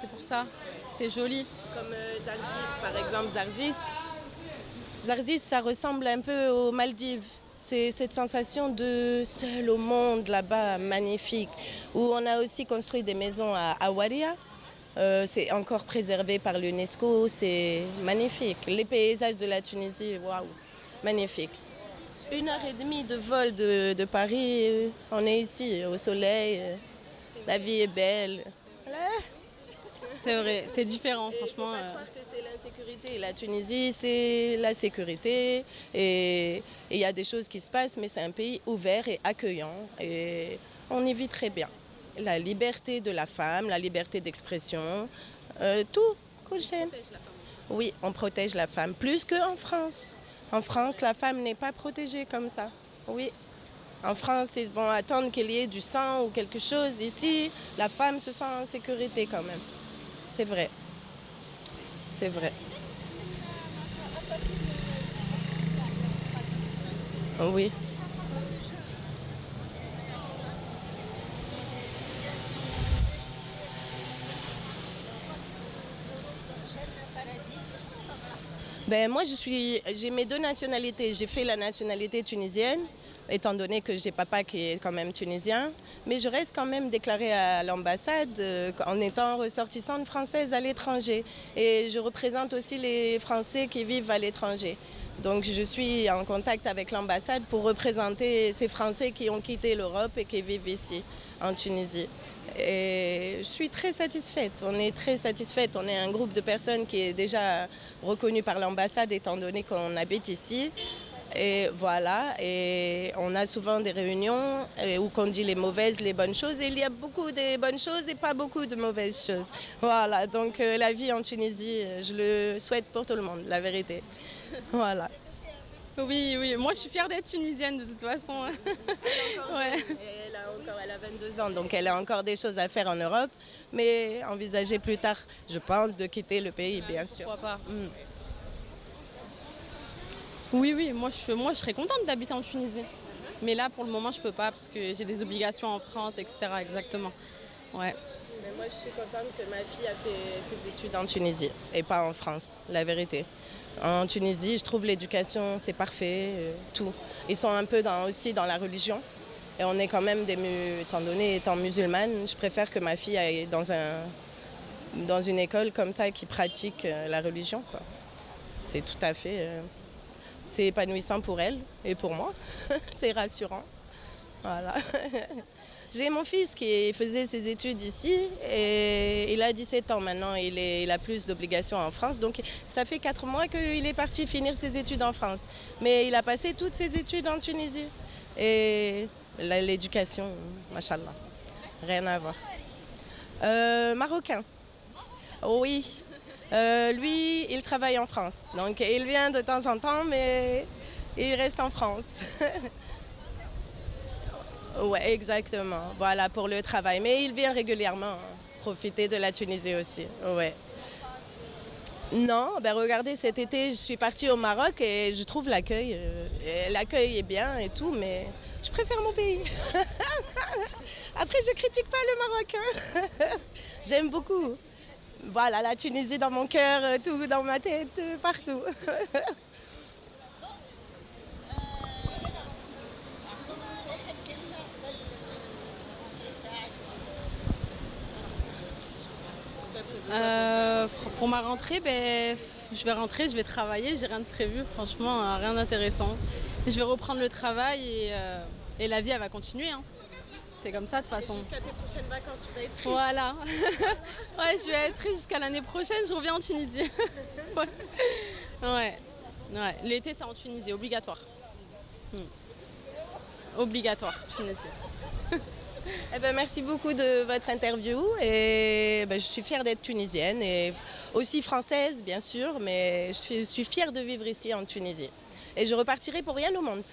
c'est pour ça. C'est joli. Comme Zarzis, par exemple, Zarzis. Zarzis, ça ressemble un peu aux Maldives. C'est cette sensation de seul au monde là-bas, magnifique. Où on a aussi construit des maisons à Waria. C'est encore préservé par l'UNESCO, c'est magnifique. Les paysages de la Tunisie, waouh, magnifique. 1 heure et demie de vol de Paris, on est ici, au soleil, la vie est belle. Voilà. C'est vrai, c'est différent, Il ne faut franchement. pas croire que c'est l'insécurité. La Tunisie, c'est la sécurité. Et il y a des choses qui se passent, mais c'est un pays ouvert et accueillant. Et on y vit très bien. La liberté de la femme, la liberté d'expression, tout. Oui, on protège la femme, plus qu'en France. En France, la femme n'est pas protégée comme ça. Oui. En France, ils vont attendre qu'il y ait du sang ou quelque chose. Ici, la femme se sent en sécurité quand même. C'est vrai. C'est vrai. Oui. Ben, moi, j'ai mes 2 nationalités. J'ai fait la nationalité tunisienne, étant donné que j'ai papa qui est quand même tunisien. Mais je reste quand même déclarée à l'ambassade en étant ressortissante française à l'étranger. Et je représente aussi les Français qui vivent à l'étranger. Donc je suis en contact avec l'ambassade pour représenter ces Français qui ont quitté l'Europe et qui vivent ici, en Tunisie. Et je suis très satisfaite, on est très satisfaite. On est un groupe de personnes qui est déjà reconnu par l'ambassade étant donné qu'on habite ici. Et voilà, et on a souvent des réunions où on dit les mauvaises, les bonnes choses. Et il y a beaucoup de bonnes choses et pas beaucoup de mauvaises choses. Voilà, donc la vie en Tunisie, je le souhaite pour tout le monde, la vérité. Voilà. Oui, oui, moi je suis fière d'être tunisienne de toute façon. Ouais. Elle a 22 ans, donc elle a encore des choses à faire en Europe. Mais envisager plus tard, je pense, de quitter le pays, bien sûr. Pourquoi pas. Oui, oui, moi je serais contente d'habiter en Tunisie. Mais là, pour le moment, je peux pas parce que j'ai des obligations en France, etc. Exactement. Ouais. Mais moi, je suis contente que ma fille a fait ses études en Tunisie et pas en France, la vérité. En Tunisie, je trouve l'éducation, c'est parfait, tout. Ils sont un peu aussi dans la religion. Et on est quand même, étant musulmane, je préfère que ma fille aille dans une école comme ça qui pratique la religion, quoi. C'est tout à fait... c'est épanouissant pour elle et pour moi. C'est rassurant. Voilà. J'ai mon fils qui faisait ses études ici et il a 17 ans maintenant. Il a plus d'obligations en France. Donc ça fait 4 mois qu'il est parti finir ses études en France. Mais il a passé toutes ses études en Tunisie. Et l'éducation, machallah, rien à voir. Marocain. Oui. Lui, il travaille en France. Donc il vient de temps en temps, mais il reste en France. Ouais, exactement. Voilà, pour le travail. Mais il vient régulièrement profiter de la Tunisie aussi. Ouais. Non, ben regardez, cet été, je suis partie au Maroc et je trouve l'accueil est bien et tout, mais je préfère mon pays. Après, je critique pas le Maroc, hein. J'aime beaucoup. Voilà, la Tunisie dans mon cœur, tout dans ma tête, partout. Pour ma rentrée, ben, je vais rentrer, je vais travailler, j'ai rien de prévu, franchement, rien d'intéressant. Je vais reprendre le travail et la vie, elle va continuer. Hein. C'est comme ça de toute façon. Jusqu'à tes prochaines vacances, tu vas être triste. Voilà. Ouais, je vais être triste jusqu'à l'année prochaine, je reviens en Tunisie. Ouais. Ouais. L'été, c'est en Tunisie, obligatoire. Obligatoire, Tunisie. Eh ben, merci beaucoup de votre interview et je suis fière d'être tunisienne et aussi française bien sûr, mais je suis fière de vivre ici en Tunisie. Et je repartirai pour rien au monde.